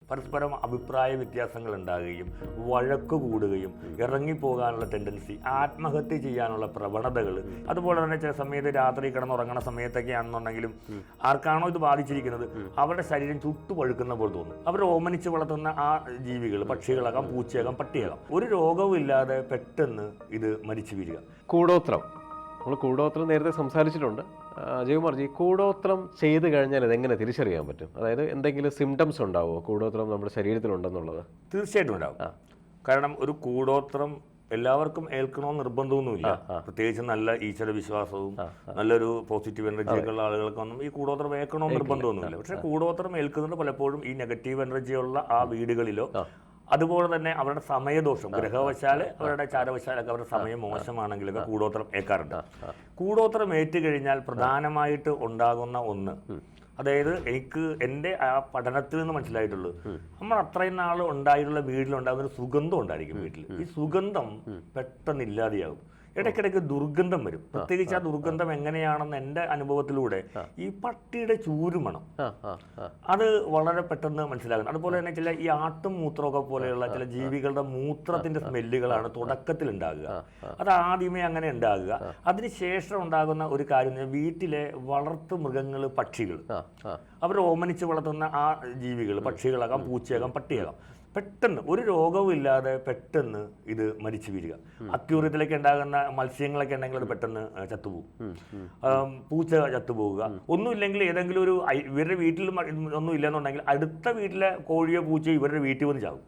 പരസ്പരം അഭിപ്രായ വ്യത്യാസങ്ങൾ ഉണ്ടാകുകയും വഴക്ക് കൂടുകയും ഇറങ്ങിപ്പോകാനുള്ള ടെൻഡൻസി, ആത്മഹത്യ ചെയ്യാനുള്ള പ്രവണതകൾ, അതുപോലെ തന്നെ ചില സമയത്ത് രാത്രി കിടന്നുറങ്ങുന്ന സമയത്തൊക്കെ ആണെന്നുണ്ടെങ്കിലും ആർക്കാണോ ഇത് ബാധിച്ചിരിക്കുന്നത് അവരുടെ ശരീരം ചുട്ടുപഴുക്കുന്ന പോലെ തോന്നും. അവർ ഓമനിച്ച് വളർത്തുന്ന ആ ജീവികൾ, പക്ഷികളാകാം, പൂച്ചയാകാം, പട്ടിയാകാം, ഒരു രോഗവും ഇല്ലാതെ പെട്ടെന്ന് ഇത് മരിച്ചു വീഴുക. കൂടോത്രം, നമ്മൾ കൂടോത്രം നേരത്തെ സംസാരിച്ചിട്ടുണ്ട്. ജയകുമാർജി, കൂടോത്രം ചെയ്ത് കഴിഞ്ഞാൽ ഇതെങ്ങനെ തിരിച്ചറിയാൻ പറ്റും? അതായത് എന്തെങ്കിലും സിംറ്റംസ് ഉണ്ടാവുമോ കൂടോത്രം നമ്മുടെ ശരീരത്തിലുണ്ടെന്നുള്ളത്? തീർച്ചയായിട്ടും ഉണ്ടാവും. കാരണം ഒരു കൂടോത്രം എല്ലാവർക്കും ഏൽക്കണമെന്ന് നിർബന്ധമൊന്നുമില്ല. പ്രത്യേകിച്ച് നല്ല ഈശ്വര വിശ്വാസവും നല്ലൊരു പോസിറ്റീവ് എനർജിയൊക്കെ ഉള്ള ആളുകൾക്കൊന്നും ഈ കൂടോത്രം ഏൽക്കണമെന്ന് നിർബന്ധമൊന്നുമില്ല. പക്ഷെ കൂടോത്രം ഏൽക്കുന്നത് പലപ്പോഴും ഈ നെഗറ്റീവ് എനർജിയുള്ള ആ വീടുകളിലോ അതുപോലെ തന്നെ അവരുടെ സമയദോഷം, ഗ്രഹവശാല് അവരുടെ ചാരവശാലൊക്കെ അവരുടെ സമയം മോശമാണെങ്കിലൊക്കെ കൂടോത്രം ഏൽക്കാറുണ്ട്. കൂടോത്രം ഏറ്റുകഴിഞ്ഞാൽ പ്രധാനമായിട്ട് ഉണ്ടാകുന്ന ഒന്ന്, അതായത് എനിക്ക് എൻ്റെ ആ പഠനത്തിൽ നിന്ന് മനസ്സിലായിട്ടുള്ളൂ, നമ്മൾ അത്രയും നാൾ ഉണ്ടായിട്ടുള്ള വീട്ടിലുണ്ടാകുന്ന ഒരു സുഗന്ധം ഉണ്ടായിരിക്കും വീട്ടിൽ. ഈ സുഗന്ധം പെട്ടെന്ന് ഇല്ലാതെയാകും. ഇടയ്ക്കിടയ്ക്ക് ദുർഗന്ധം വരും. പ്രത്യേകിച്ച് ആ ദുർഗന്ധം എങ്ങനെയാണെന്ന് എൻ്റെ അനുഭവത്തിലൂടെ ഈ പട്ടിയുടെ ചൂരുമണം അത് വളരെ പെട്ടെന്ന് മനസ്സിലാകുന്നത്. അതുപോലെ തന്നെ ചില ഈ ആട്ടും മൂത്രമൊക്കെ പോലെയുള്ള ചില ജീവികളുടെ മൂത്രത്തിന്റെ സ്മെല്ലുകളാണ് തുടക്കത്തിൽ ഉണ്ടാകുക. അത് ആദ്യമേ അങ്ങനെ ഉണ്ടാകുക. അതിനുശേഷം ഉണ്ടാകുന്ന ഒരു കാര്യം, വീട്ടിലെ വളർത്തു മൃഗങ്ങൾ, പക്ഷികൾ, അവർ ഓമനിച്ച് വളർത്തുന്ന ആ ജീവികൾ, പക്ഷികളാകാം, പൂച്ചയാകാം, പട്ടിയാകാം, പെട്ടെന്ന് ഒരു രോഗവും ഇല്ലാതെ പെട്ടെന്ന് ഇത് മരിച്ചു വീഴുക. അക്യൂറിയത്തിലേക്ക് ഉണ്ടാകുന്ന മത്സ്യങ്ങളൊക്കെ ഉണ്ടെങ്കിൽ അത് പെട്ടെന്ന് ചത്തുപോകും. പൂച്ച ചത്തുപോകുക. ഒന്നുമില്ലെങ്കിൽ ഏതെങ്കിലും ഒരു ഇവരുടെ വീട്ടിൽ ഒന്നും ഇല്ലെന്നുണ്ടെങ്കിൽ അടുത്ത വീട്ടിലെ കോഴിയോ പൂച്ചയോ ഇവരുടെ വീട്ടിൽ വന്ന് ചാവും.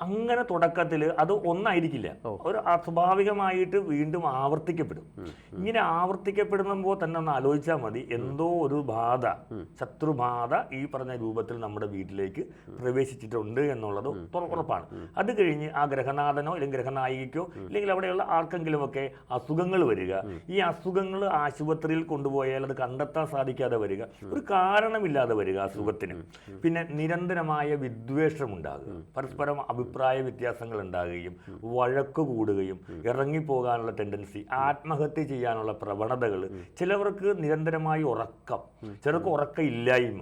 അങ്ങനെ തുടക്കത്തിൽ അത് ഒന്നായിരിക്കില്ല, ഒരു അസ്വാഭാവികമായിട്ട് വീണ്ടും ആവർത്തിക്കപ്പെടും. ഇങ്ങനെ ആവർത്തിക്കപ്പെടുമ്പോൾ തന്നെ ഒന്ന് ആലോചിച്ചാൽ മതി, എന്തോ ഒരു ബാധ, ശത്രുബാധ ഈ പറഞ്ഞ രൂപത്തിൽ നമ്മുടെ വീട്ടിലേക്ക് പ്രവേശിച്ചിട്ടുണ്ട് എന്നുള്ളത് ഉറപ്പാണ്. അത് കഴിഞ്ഞ് ആ ഗ്രഹനാഥനോ അല്ലെങ്കിൽ ഗ്രഹനായികയ്ക്കോ അല്ലെങ്കിൽ അവിടെയുള്ള ആർക്കെങ്കിലുമൊക്കെ അസുഖങ്ങൾ വരിക. ഈ അസുഖങ്ങൾ ആശുപത്രിയിൽ കൊണ്ടുപോയാൽ അത് കണ്ടെത്താൻ സാധിക്കാതെ വരിക, ഒരു കാരണമില്ലാതെ വരിക അസുഖത്തിന്. പിന്നെ നിരന്തരമായ വിദ്വേഷം ഉണ്ടാകുക, പരസ്പരം അഭിപ്രായ വ്യത്യാസങ്ങൾ ഉണ്ടാകുകയും വഴക്ക് കൂടുകയും ഇറങ്ങിപ്പോകാനുള്ള ടെൻഡൻസി, ആത്മഹത്യ ചെയ്യാനുള്ള പ്രവണതകൾ, ചിലവർക്ക് നിരന്തരമായി ഉറക്കം, ചിലർക്ക് ഉറക്കം ഇല്ലായ്മ.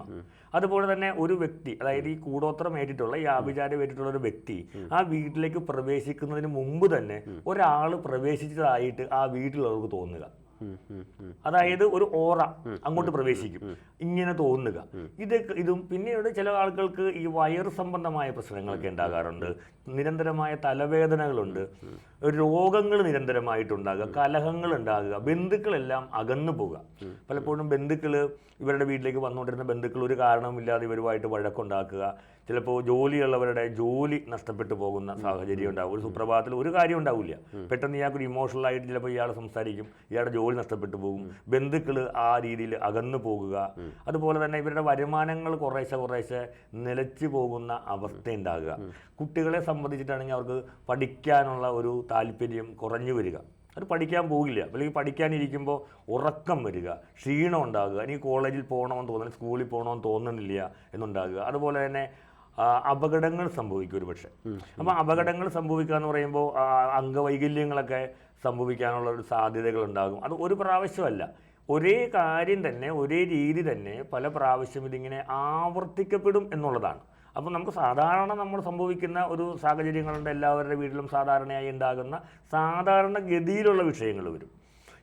അതുപോലെ തന്നെ ഒരു വ്യക്തി, അതായത് ഈ കൂടോത്രം ഏറ്റിട്ടുള്ള, ഈ ആഭിചാരം ഏറ്റിട്ടുള്ള ഒരു വ്യക്തി ആ വീട്ടിലേക്ക് പ്രവേശിക്കുന്നതിന് മുമ്പ് തന്നെ ഒരാൾ പ്രവേശിച്ചതായിട്ട് ആ വീട്ടിലുള്ളവർക്ക് തോന്നുക. അതായത് ഒരു ഓറ അങ്ങോട്ട് പ്രവേശിക്കും, ഇങ്ങനെ തോന്നുക. ഇതും പിന്നീട് ചില ആളുകൾക്ക് ഈ വയറ് സംബന്ധമായ പ്രശ്നങ്ങളൊക്കെ ഉണ്ടാകാറുണ്ട്, നിരന്തരമായ തലവേദനകളുണ്ട്, രോഗങ്ങൾ നിരന്തരമായിട്ടുണ്ടാകുക, കലഹങ്ങൾ ഉണ്ടാകുക, ബന്ധുക്കളെല്ലാം അകന്നു പോവുക. പലപ്പോഴും ബന്ധുക്കൾ, ഇവരുടെ വീട്ടിലേക്ക് വന്നുകൊണ്ടിരുന്ന ബന്ധുക്കൾ ഒരു കാരണവുമില്ലാതെ ഇവരുമായിട്ട് വഴക്കുണ്ടാക്കുക, ചിലപ്പോൾ ജോലിയുള്ളവരുടെ ജോലി നഷ്ടപ്പെട്ടു പോകുന്ന സാഹചര്യം ഉണ്ടാവും. ഒരു സുപ്രഭാതത്തിൽ ഒരു കാര്യം ഉണ്ടാവില്ല, പെട്ടെന്ന് ഇയാൾക്കൊരു ഇമോഷണലായിട്ട് ചിലപ്പോൾ ഇയാൾ സംസാരിക്കും, ഇയാളുടെ ജോലി നഷ്ടപ്പെട്ടു പോകും, ബന്ധുക്കൾ ആ രീതിയിൽ അകന്നു പോകുക. അതുപോലെ തന്നെ ഇവരുടെ വരുമാനങ്ങൾ കുറേശ്ശെ നിലച്ചു പോകുന്ന അവസ്ഥ ഉണ്ടാകുക. കുട്ടികളെ സംബന്ധിച്ചിട്ടാണെങ്കിൽ അവർക്ക് പഠിക്കാനുള്ള ഒരു താല്പര്യം കുറഞ്ഞു വരിക, അത് പഠിക്കാൻ പോകില്ല, അല്ലെങ്കിൽ പഠിക്കാനിരിക്കുമ്പോൾ ഉറക്കം വരിക, ക്ഷീണം ഉണ്ടാകുക, എനിക്ക് കോളേജിൽ പോകണമെന്ന് തോന്നുന്നില്ല, സ്കൂളിൽ പോകണമെന്ന് തോന്നുന്നില്ല എന്നുണ്ടാകുക. അതുപോലെ തന്നെ അപകടങ്ങൾ സംഭവിക്കും ഒരു പക്ഷേ. അപ്പം അപകടങ്ങൾ സംഭവിക്കുക എന്ന് പറയുമ്പോൾ അംഗവൈകല്യങ്ങളൊക്കെ സംഭവിക്കാനുള്ള ഒരു സാധ്യതകളുണ്ടാകും. അത് ഒരു പ്രാവശ്യമല്ല, ഒരേ കാര്യം തന്നെ, ഒരേ രീതി തന്നെ പല പ്രാവശ്യം ഇതിങ്ങനെ ആവർത്തിക്കപ്പെടും എന്നുള്ളതാണ്. അപ്പം നമുക്ക് സാധാരണ നമ്മൾ സംഭവിക്കുന്ന ഒരു സാഹചര്യങ്ങളുണ്ട്, എല്ലാവരുടെ വീട്ടിലും സാധാരണയായി ഉണ്ടാകുന്ന സാധാരണഗതിയിലുള്ള വിഷയങ്ങൾ വരും.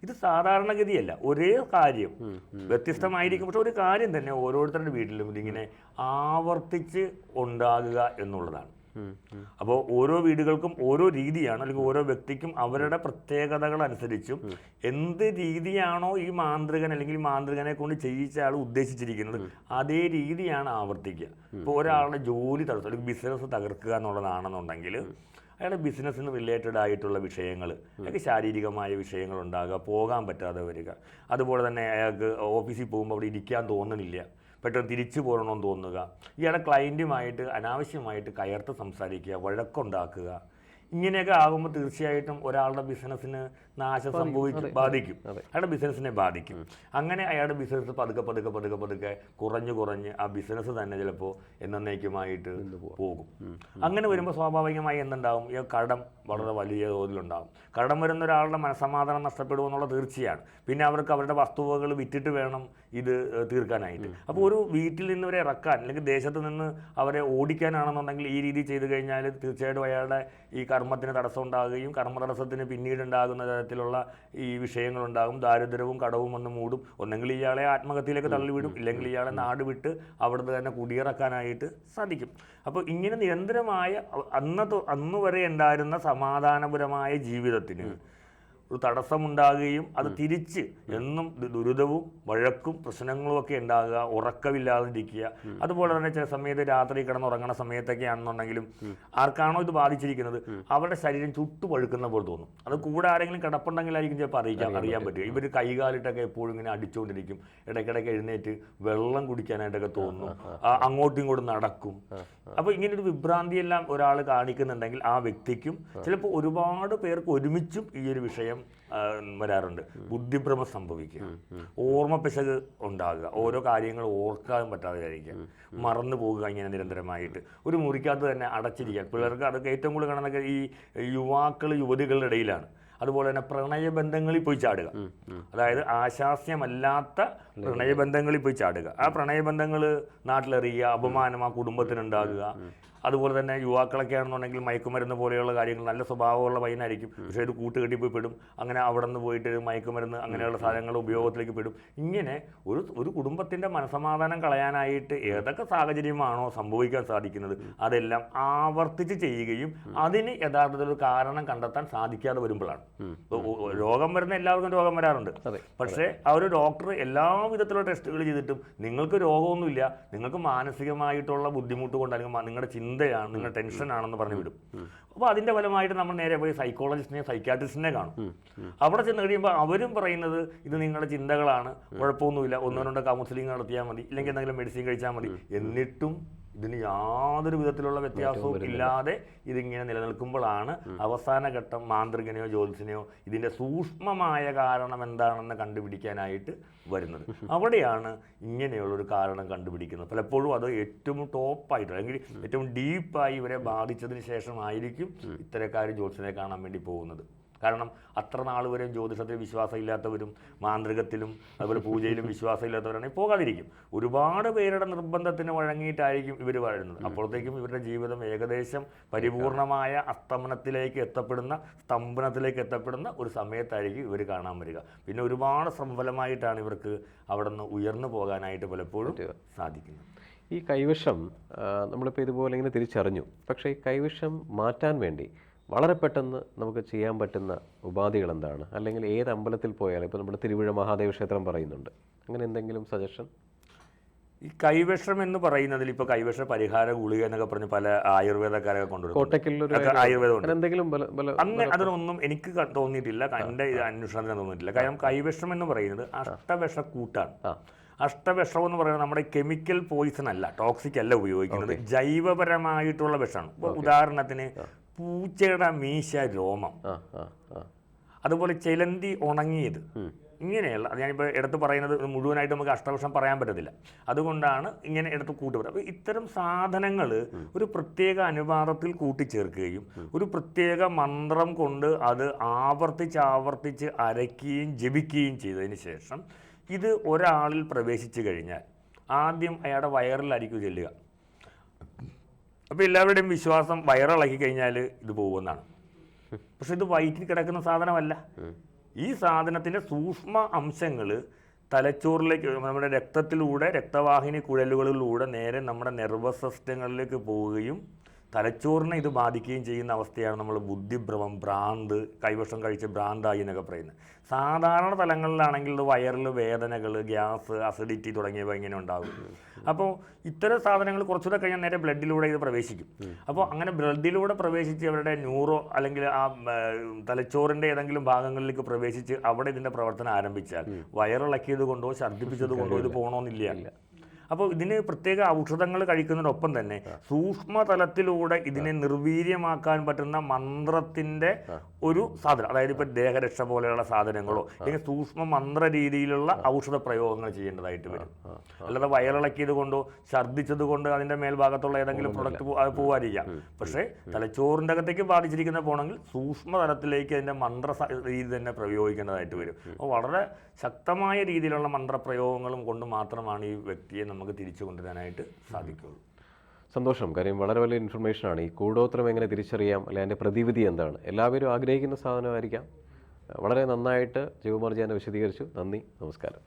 ഇത് സാധാരണഗതിയല്ല, ഒരേ കാര്യം വ്യത്യസ്തമായിരിക്കും, പക്ഷെ ഒരു കാര്യം തന്നെ ഓരോരുത്തരുടെ വീട്ടിലും ഇതിങ്ങനെ ആവർത്തിച്ച് ഉണ്ടാകുക എന്നുള്ളതാണ്. അപ്പോൾ ഓരോ വീടുകൾക്കും ഓരോ രീതിയാണ്, അല്ലെങ്കിൽ ഓരോ വ്യക്തിക്കും അവരുടെ പ്രത്യേകതകൾ അനുസരിച്ചും എന്ത് രീതിയാണോ ഈ മാന്ത്രികൻ അല്ലെങ്കിൽ മാന്ത്രികനെ കൊണ്ട് ചെയ്യിച്ച ആൾ ഉദ്ദേശിച്ചിരിക്കുന്നത് അതേ രീതിയാണ് ആവർത്തിക്കുക. ഇപ്പോൾ ഒരാളുടെ ജോലി തടസ്സം, അല്ലെങ്കിൽ ബിസിനസ് തകർക്കുക എന്നുള്ളതാണെന്നുണ്ടെങ്കിൽ അയാളുടെ ബിസിനസ്സിന് റിലേറ്റഡ് ആയിട്ടുള്ള വിഷയങ്ങൾ, അല്ലെങ്കിൽ ശാരീരികമായ വിഷയങ്ങൾ ഉണ്ടാകുക, പോകാൻ പറ്റാതെ വരിക. അതുപോലെ തന്നെ അയാൾക്ക് ഓഫീസിൽ പോകുമ്പോൾ അവിടെ ഇരിക്കാൻ തോന്നുന്നില്ല, പെട്ടെന്ന് തിരിച്ചു പോകണമെന്ന് തോന്നുക, ഇയാളുടെ ക്ലയൻറ്റുമായിട്ട് അനാവശ്യമായിട്ട് കയർത്ത് സംസാരിക്കുക, വഴക്കുണ്ടാക്കുക. ഇങ്ങനെയൊക്കെ ആകുമ്പോൾ തീർച്ചയായിട്ടും ഒരാളുടെ ബിസിനസ്സിന് നാശം ബാധിക്കും, അയാളുടെ ബിസിനസ്സിനെ ബാധിക്കും. അങ്ങനെ അയാളുടെ ബിസിനസ് പതുക്കെ പതുക്കെ പതുക്കെ പതുക്കെ കുറഞ്ഞ് ആ ബിസിനസ് തന്നെ ചിലപ്പോൾ എന്നേക്കുമായിട്ട് പോകും. അങ്ങനെ വരുമ്പോൾ സ്വാഭാവികമായി എന്തുണ്ടാവും, ഈ കടം വളരെ വലിയ തോതിലുണ്ടാകും. കടം വരുന്ന ഒരാളുടെ മനസ്സമാധാനം നഷ്ടപ്പെടുമെന്നുള്ള തീർച്ചയാണ്. പിന്നെ അവർക്ക് അവരുടെ വസ്തുവകൾ വിറ്റിട്ട് വേണം ഇത് തീർക്കാനായിട്ട്. അപ്പോൾ ഒരു വീട്ടിൽ നിന്ന് ഇവരെ ഇറക്കാൻ അല്ലെങ്കിൽ ദേശത്ത് നിന്ന് അവരെ ഓടിക്കാനാണെന്നുണ്ടെങ്കിൽ ഈ രീതി ചെയ്തു കഴിഞ്ഞാൽ തീർച്ചയായിട്ടും അയാളുടെ ഈ കർമ്മത്തിന് തടസ്സം ഉണ്ടാകുകയും കർമ്മതടസ്സത്തിന് പിന്നീട് ഉണ്ടാകുന്ന തരത്തിലുള്ള ഈ വിഷയങ്ങളുണ്ടാകും. ദാരിദ്ര്യവും കടവും ഒന്ന് മൂടും. ഒന്നെങ്കിൽ ഇയാളെ ആത്മഹത്യയിലേക്ക് തള്ളിവിടും, ഇല്ലെങ്കിൽ ഇയാളെ നാട് വിട്ട് അവിടുന്ന് തന്നെ കുടിയിറക്കാനായിട്ട് സാധിക്കും. അപ്പോൾ ഇങ്ങനെ നിരന്തരമായ അന്ന് വരെ ഉണ്ടായിരുന്ന സമാധാനപരമായ ജീവിതത്തിന് ഒരു തടസ്സമുണ്ടാകുകയും അത് തിരിച്ച് എന്നും ദുരിതവും വഴക്കും പ്രശ്നങ്ങളും ഒക്കെ ഉണ്ടാകുക, ഉറക്കമില്ലാതിരിക്കുക. അതുപോലെ തന്നെ ചില സമയത്ത് രാത്രി കിടന്നുറങ്ങുന്ന സമയത്തൊക്കെ ആണെന്നുണ്ടെങ്കിലും ആർക്കാണോ ഇത് ബാധിച്ചിരിക്കുന്നത് അവരുടെ ശരീരം ചുട്ടുപഴുക്കുന്ന പോലെ തോന്നും. അത് കൂടെ ആരെങ്കിലും കിടപ്പുണ്ടെങ്കിലായിരിക്കും ചിലപ്പോൾ അറിയാൻ പറ്റുക. ഇവർ കൈകാലിട്ടൊക്കെ എപ്പോഴും ഇങ്ങനെ അടിച്ചുകൊണ്ടിരിക്കും. ഇടയ്ക്കിടയ്ക്ക് എഴുന്നേറ്റ് വെള്ളം കുടിക്കാനായിട്ടൊക്കെ തോന്നും, അങ്ങോട്ടും ഇങ്ങോട്ടും നടക്കും. അപ്പോൾ ഇങ്ങനൊരു വിഭ്രാന്തിയെല്ലാം ഒരാൾ കാണിക്കുന്നുണ്ടെങ്കിൽ ആ വ്യക്തിക്കും ചിലപ്പോൾ ഒരുപാട് പേർക്ക് ഒരുമിച്ചും ഈ ഒരു വിഷയം വരാറുണ്ട്. ബുദ്ധിഭ്രമം സംഭവിക്കുക, ഓർമ്മ പിശക് ഉണ്ടാകുക, ഓരോ കാര്യങ്ങൾ ഓർക്കാൻ പറ്റാതെ ആയിരിക്കുക, മറന്നു പോകുക. ഇങ്ങനെ നിരന്തരമായിട്ട് ഒരു മുറിക്കകത്ത് തന്നെ അടച്ചിരിക്കുക. പിള്ളേർക്ക് അതൊക്കെ ഏറ്റവും കൂടുതൽ കാണുന്നതൊക്കെ ഈ യുവതികളുടെ ഇടയിലാണ്. അതുപോലെ തന്നെ പ്രണയബന്ധങ്ങളിൽ പോയി ചാടുക, അതായത് ആശാസ്യമല്ലാത്ത പ്രണയബന്ധങ്ങളിൽ പോയി ചാടുക. ആ പ്രണയബന്ധങ്ങൾ നാട്ടിലെറിയുക, അപമാനം ആ കുടുംബത്തിനുണ്ടാകുക. അതുപോലെ തന്നെ യുവാക്കളൊക്കെ ആണെന്നുണ്ടെങ്കിൽ മയക്കുമരുന്ന് പോലെയുള്ള കാര്യങ്ങൾ, നല്ല സ്വഭാവമുള്ള പയ്യനായിരിക്കും, പക്ഷേ ഇത് കൂട്ടുകെട്ടി പോയി പെടും. അങ്ങനെ അവിടെ നിന്ന് പോയിട്ട് മയക്കുമരുന്ന് അങ്ങനെയുള്ള സാധനങ്ങൾ ഉപയോഗത്തിലേക്ക് പെടും. ഇങ്ങനെ ഒരു കുടുംബത്തിൻ്റെ മനസമാധാനം കളയാനായിട്ട് ഏതൊക്കെ സാഹചര്യമാണോ സംഭവിക്കാൻ സാധിക്കുന്നത് അതെല്ലാം ആവർത്തിച്ച് ചെയ്യുകയും അതിന് യഥാർത്ഥത്തിൽ ഒരു കാരണം കണ്ടെത്താൻ സാധിക്കാതെ വരുമ്പോഴാണ് രോഗം വരുന്ന. എല്ലാവർക്കും രോഗം വരാറുണ്ട്, പക്ഷേ ആ ഒരു ഡോക്ടർ എല്ലാ വിധത്തിലുള്ള ടെസ്റ്റുകൾ ചെയ്തിട്ടും നിങ്ങൾക്ക് രോഗമൊന്നുമില്ല, നിങ്ങൾക്ക് മാനസികമായിട്ടുള്ള ബുദ്ധിമുട്ട് കൊണ്ട് അല്ലെങ്കിൽ നിങ്ങളുടെ ചിന്തയാണ്, നിങ്ങളുടെ ടെൻഷനാണെന്ന് പറഞ്ഞു വിടും. അപ്പോൾ അതിൻ്റെ ഫലമായിട്ട് നമ്മൾ നേരെ പോയി സൈക്കോളജിസ്റ്റിനെ സൈക്കാട്രിസ്റ്റിനെ കാണും. അവിടെ ചെന്ന് കഴിയുമ്പോൾ അവരും പറയുന്നത് ഇത് നിങ്ങളുടെ ചിന്തകളാണ്, കുഴപ്പമൊന്നുമില്ല, ഒന്നോ കൗൺസിലിംഗ് നടത്തിയാൽ മതി, ഇല്ലെങ്കിൽ എന്തെങ്കിലും മെഡിസിൻ കഴിച്ചാൽ മതി. എന്നിട്ടും ഇതിന് യാതൊരു വിധത്തിലുള്ള വ്യത്യാസവും ഇല്ലാതെ ഇതിങ്ങനെ നിലനിൽക്കുമ്പോഴാണ് അവസാന ഘട്ടം മാന്ത്രികനെയോ ജ്യോതിഷനെയോ ഇതിൻ്റെ സൂക്ഷ്മമായ കാരണം എന്താണെന്ന് കണ്ടുപിടിക്കാനായിട്ട് വരുന്നത്. അവിടെയാണ് ഇങ്ങനെയുള്ളൊരു കാരണം കണ്ടുപിടിക്കുന്നത്. പലപ്പോഴും അത് ഏറ്റവും ടോപ്പായിട്ട് അല്ലെങ്കിൽ ഏറ്റവും ഡീപ്പായി ഇവരെ ബാധിച്ചതിന് ശേഷമായിരിക്കും ഇത്തരക്കാർ ജ്യോതിഷനെ കാണാൻ വേണ്ടി പോകുന്നത്. കാരണം അത്ര നാൾ വരെ ജ്യോതിഷത്തിൽ വിശ്വാസമില്ലാത്തവരും മാന്ത്രികത്തിലും അതുപോലെ പൂജയിലും വിശ്വാസമില്ലാത്തവരാണെങ്കിൽ പോകാതിരിക്കും. ഒരുപാട് പേരുടെ നിർബന്ധത്തിന് വഴങ്ങിയിട്ടായിരിക്കും ഇവർ വരുന്നത്. അപ്പോഴത്തേക്കും ഇവരുടെ ജീവിതം ഏകദേശം പരിപൂർണമായ അസ്തമനത്തിലേക്ക് സ്തംഭനത്തിലേക്ക് എത്തപ്പെടുന്ന ഒരു സമയത്തായിരിക്കും ഇവർ കാണാൻ വരിക. പിന്നെ ഒരുപാട് ശ്രമഫലമായിട്ടാണ് ഇവർക്ക് അവിടെ നിന്ന് ഉയർന്നു പോകാനായിട്ട് പലപ്പോഴും സാധിക്കുന്നത്. ഈ കൈവശം നമ്മളിപ്പോൾ ഇതുപോലെ ഇങ്ങനെ തിരിച്ചറിഞ്ഞു, പക്ഷേ ഈ കൈവശം മാറ്റാൻ വേണ്ടി വളരെ പെട്ടെന്ന് നമുക്ക് ചെയ്യാൻ പറ്റുന്ന ഉപാധികൾ എന്താണ്? അല്ലെങ്കിൽ ഏത് അമ്പലത്തിൽ പോയാലും, ഇപ്പോൾ നമ്മുടെ തിരുവിഴ മഹാദേവ ക്ഷേത്രം പറയുന്നുണ്ട്, അങ്ങനെ എന്തെങ്കിലും സജഷൻ? ഈ കൈവശം എന്ന് പറയുന്നതിൽ ഇപ്പോൾ കൈവശ പരിഹാര ഗുളിക എന്നൊക്കെ പറഞ്ഞ് പല ആയുർവേദക്കാരൊക്കെ കൊണ്ടുവരും. ആയുർവേദം അങ്ങനെ അതിനൊന്നും എനിക്ക് തോന്നിയിട്ടില്ല, എൻ്റെ അന്വേഷണത്തിന് തോന്നിയിട്ടില്ല. കാരണം കൈവശം എന്ന് പറയുന്നത് അഷ്ടവിഷക്കൂട്ടാണ്. അഷ്ടവിഷം എന്ന് പറയുന്നത് നമ്മുടെ കെമിക്കൽ പോയിസൺ അല്ല, ടോക്സിക് അല്ല ഉപയോഗിക്കുന്നത്, ജൈവപരമായിട്ടുള്ള വിഷമാണ്. ഇപ്പോൾ ഉദാഹരണത്തിന് പൂച്ചയുടെ മീശ രോമം, അതുപോലെ ചിലന്തി ഉണങ്ങിയത്, ഇങ്ങനെയുള്ള ഞാനിപ്പോൾ എടുത്ത് പറയുന്നത് മുഴുവനായിട്ട് നമുക്ക് അഷ്ടവിഷം പറയാൻ പറ്റത്തില്ല. അതുകൊണ്ടാണ് ഇങ്ങനെ എടുത്ത് കൂട്ടുപറ്റുക. അപ്പോൾ ഇത്തരം സാധനങ്ങൾ ഒരു പ്രത്യേക അനുപാതത്തിൽ കൂട്ടിച്ചേർക്കുകയും ഒരു പ്രത്യേക മന്ത്രം കൊണ്ട് അത് ആവർത്തിച്ച് അരയ്ക്കുകയും ജപിക്കുകയും ചെയ്തതിന് ശേഷം ഇത് ഒരാളിൽ പ്രവേശിച്ചു കഴിഞ്ഞാൽ ആദ്യം അയാളുടെ വയറിലായിരിക്കും ചെല്ലുക. അപ്പോൾ എല്ലാവരുടെയും വിശ്വാസം വയറിളക്കി കഴിഞ്ഞാൽ ഇത് പോകുമെന്നാണ്. പക്ഷെ ഇത് വയറ്റിൽ കിടക്കുന്ന സാധനമല്ല. ഈ സാധനത്തിൻ്റെ സൂക്ഷ്മ അംശങ്ങൾ തലച്ചോറിലേക്ക്, നമ്മുടെ രക്തത്തിലൂടെ, രക്തവാഹിനി കുഴലുകളിലൂടെ നേരെ നമ്മുടെ നെർവസ് സിസ്റ്റങ്ങളിലേക്ക് പോവുകയും തലച്ചോറിനെ ഇത് ബാധിക്കുകയും ചെയ്യുന്ന അവസ്ഥയാണ് നമ്മൾ ബുദ്ധിഭ്രമം, ഭ്രാന്ത്, കൈവശം കഴിച്ച് ഭ്രാന്തായി എന്നൊക്കെ പറയുന്നത്. സാധാരണ തലങ്ങളിലാണെങ്കിൽ ഇത് വയറിൽ വേദനകൾ, ഗ്യാസ്, അസിഡിറ്റി തുടങ്ങിയവ ഇങ്ങനെ ഉണ്ടാകും. അപ്പോൾ ഇത്തരം സാധനങ്ങൾ കുറച്ചുകൂടെ കഴിഞ്ഞാൽ നേരെ ബ്ലഡിലൂടെ ഇത് പ്രവേശിക്കും. അപ്പോൾ അങ്ങനെ ബ്ലഡിലൂടെ പ്രവേശിച്ച് അവരുടെ ന്യൂറോ അല്ലെങ്കിൽ ആ തലച്ചോറിൻ്റെ ഏതെങ്കിലും ഭാഗങ്ങളിലേക്ക് പ്രവേശിച്ച് അവിടെ ഇതിൻ്റെ പ്രവർത്തനം ആരംഭിച്ചാൽ വയറിളക്കിയത് കൊണ്ടോ ഛർദ്ദിപ്പിച്ചത് കൊണ്ടോ ഇത് പോകണമെന്നില്ല. അപ്പോൾ ഇതിന് പ്രത്യേക ഔഷധങ്ങൾ കഴിക്കുന്നതിനൊപ്പം തന്നെ സൂക്ഷ്മതലത്തിലൂടെ ഇതിനെ നിർവീര്യമാക്കാൻ പറ്റുന്ന മന്ത്രത്തിൻ്റെ ഒരു സാധനം, അതായത് ഇപ്പോൾ ദേഹരക്ഷ പോലെയുള്ള സാധനങ്ങളോ അല്ലെങ്കിൽ സൂക്ഷ്മ മന്ത്ര രീതിയിലുള്ള ഔഷധ പ്രയോഗങ്ങൾ ചെയ്യേണ്ടതായിട്ട് വരും. അല്ലാതെ വയറിളക്കിയത് കൊണ്ടോ ഛർദ്ദിച്ചത് കൊണ്ട് അതിൻ്റെ മേൽഭാഗത്തുള്ള ഏതെങ്കിലും പ്രൊഡക്റ്റ് പോവാതിരിക്കാം. പക്ഷേ തലച്ചോറിൻ്റെ അകത്തേക്ക് ബാധിച്ചിരിക്കുന്ന പോണെങ്കിൽ സൂക്ഷ്മ തലത്തിലേക്ക് അതിൻ്റെ മന്ത്ര രീതി തന്നെ പ്രയോഗിക്കേണ്ടതായിട്ട് വരും. അപ്പോൾ വളരെ ശക്തമായ രീതിയിലുള്ള മന്ത്രപ്രയോഗങ്ങളും കൊണ്ട് മാത്രമാണ് ഈ വ്യക്തിയെ നമുക്ക് തിരിച്ചു കൊണ്ടുവരാനായിട്ട് സാധിക്കുകയുള്ളൂ. സന്തോഷം. കാര്യം വളരെ വലിയ ഇൻഫർമേഷനാണ്. ഈ കൂടോത്രം എങ്ങനെ തിരിച്ചറിയാം, അല്ലെങ്കിൽ അതിൻ്റെ പ്രതിവിധി എന്താണ്, എല്ലാവരും ആഗ്രഹിക്കുന്ന സാധനമായിരിക്കാം. വളരെ നന്നായിട്ട് ജയകുമാർജി എന്നെ വിശദീകരിച്ചു. നന്ദി, നമസ്കാരം.